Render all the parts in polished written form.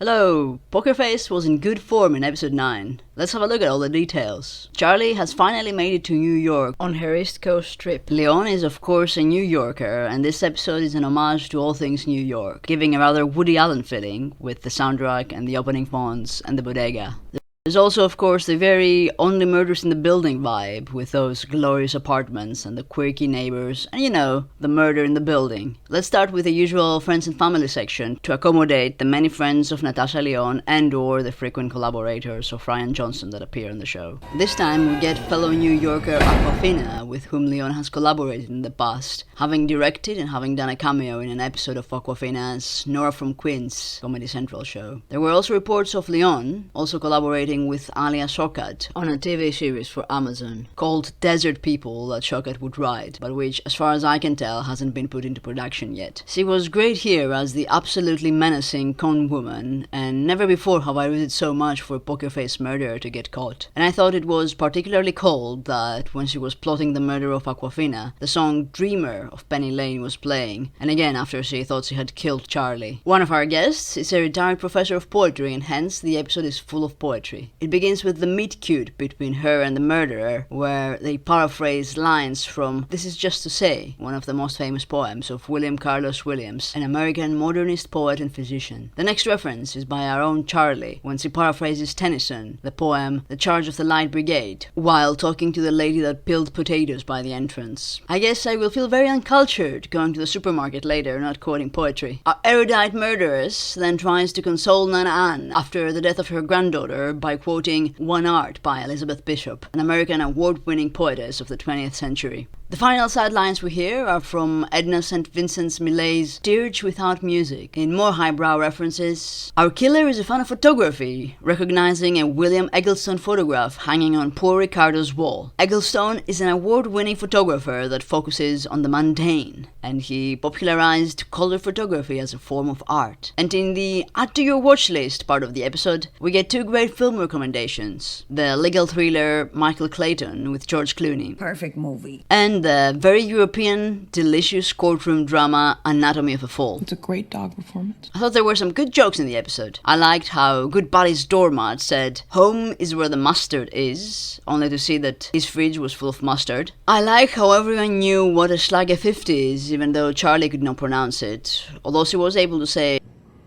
Hello! Poker Face was in good form in episode 9. Let's have a look at all the details. Charlie has finally made it to New York on her East Coast trip. Leon is of course a New Yorker, and this episode is an homage to all things New York, giving a rather Woody Allen feeling with the soundtrack and the opening fonts and the bodega. There's also, of course, the very only murders in the building vibe, with those glorious apartments and the quirky neighbors, and the murder in the building. Let's start with the usual friends and family section to accommodate the many friends of Natasha Lyonne and or the frequent collaborators of Ryan Johnson that appear on the show. This time we get fellow New Yorker Awkwafina, with whom Lyonne has collaborated in the past, having directed and having done a cameo in an episode of Awkwafina's Nora from Queens Comedy Central show. There were also reports of Lyonne also collaborating with Alia Shawkat on a TV series for Amazon called Desert People that Shawkat would write, but which, as far as I can tell, hasn't been put into production yet. She was great here as the absolutely menacing con woman, and never before have I rooted so much for a poker face murderer to get caught. And I thought it was particularly cold that when she was plotting the murder of Awkwafina, the song Dreamer of Penny Lane was playing, and again after she thought she had killed Charlie. One of our guests is a retired professor of poetry, and hence the episode is full of poetry. It begins with the meet-cute between her and the murderer, where they paraphrase lines from This Is Just to Say, one of the most famous poems of William Carlos Williams, an American modernist poet and physician. The next reference is by our own Charlie, when she paraphrases Tennyson, the poem The Charge of the Light Brigade, while talking to the lady that peeled potatoes by the entrance. I guess I will feel very uncultured going to the supermarket later not quoting poetry. Our erudite murderess then tries to console Nana Ann after the death of her granddaughter by quoting One Art by Elizabeth Bishop, an American award-winning poetess of the 20th century. The final sidelines we hear are from Edna St. Vincent's Millay's Dirge Without Music. In more highbrow references, our killer is a fan of photography, recognizing a William Eggleston photograph hanging on poor Ricardo's wall. Eggleston is an award-winning photographer that focuses on the mundane, and he popularized color photography as a form of art. And in the Add to Your Watch List part of the episode, we get two great film recommendations. The legal thriller Michael Clayton with George Clooney. Perfect movie. And the very European, delicious courtroom drama Anatomy of a Fall. It's a great dog performance. I thought there were some good jokes in the episode. I liked how Good Buddy's doormat said, "Home is where the mustard is," only to see that his fridge was full of mustard. I like how everyone knew what a Schlage 50 is, even though Charlie could not pronounce it, although she was able to say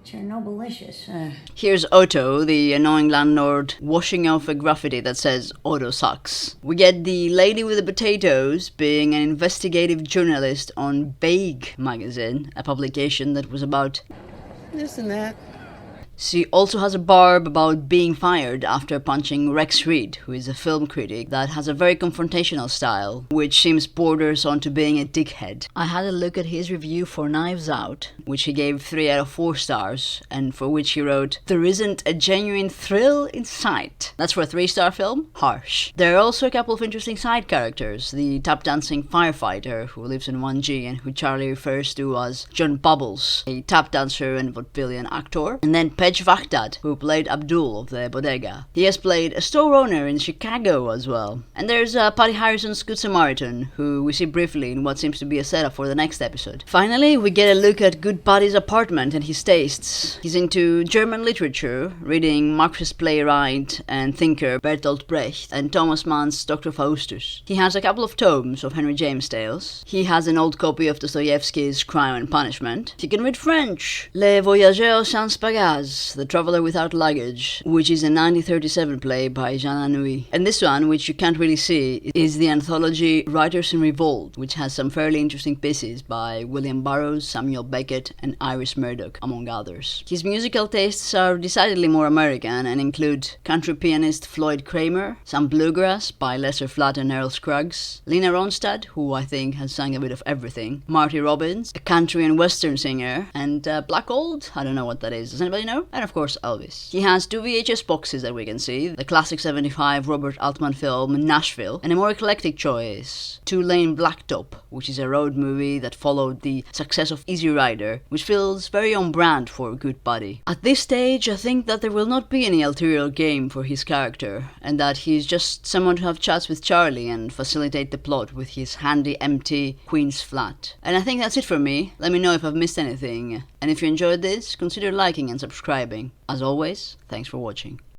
Chernobylicious. Here's Otto, the annoying landlord, washing off a graffiti that says Otto sucks. We get the lady with the potatoes being an investigative journalist on Vague magazine, a publication that was about This and that. She also has a barb about being fired after punching Rex Reed, who is a film critic that has a very confrontational style, which seems borders onto being a dickhead. I had a look at his review for Knives Out, which he gave 3 out of 4 stars, and for which he wrote, "There isn't a genuine thrill in sight." That's for a 3-star film? Harsh. There are also a couple of interesting side characters. The tap-dancing firefighter, who lives in 1G and who Charlie refers to as John Bubbles, a tap dancer and vaudevillian actor, and then Pej Vagdad, who played Abdul of the bodega. He has played a store owner in Chicago as well. And there's Paddy Harrison's Good Samaritan, who we see briefly in what seems to be a setup for the next episode. Finally, we get a look at Good Buddy's apartment and his tastes. He's into German literature, reading Marxist playwright and thinker Bertolt Brecht and Thomas Mann's Dr. Faustus. He has a couple of tomes of Henry James tales. He has an old copy of Dostoyevsky's Crime and Punishment. He can read French. Le Voyageur sans bagage, The Traveller Without Luggage, which is a 1937 play by Jean Anouilh. And this one, which you can't really see, is the anthology Writers in Revolt, which has some fairly interesting pieces by William Burroughs, Samuel Beckett, and Iris Murdoch, among others. His musical tastes are decidedly more American and include country pianist Floyd Cramer, some bluegrass by Lesser Flatt and Earl Scruggs, Lena Ronstadt, who I think has sung a bit of everything, Marty Robbins, a country and western singer, and Black Gold? I don't know what that is. Does anybody know? And of course Elvis. He has 2 VHS boxes that we can see, the classic 75 Robert Altman film Nashville, and a more eclectic choice, 2 Lane Blacktop, which is a road movie that followed the success of Easy Rider, which feels very on brand for Good Buddy. At this stage, I think that there will not be any ulterior game for his character, and that he's just someone to have chats with Charlie and facilitate the plot with his handy empty Queen's flat. And I think that's it for me. Let me know if I've missed anything, and if you enjoyed this, consider liking and subscribing. subscribing. As always, thanks for watching.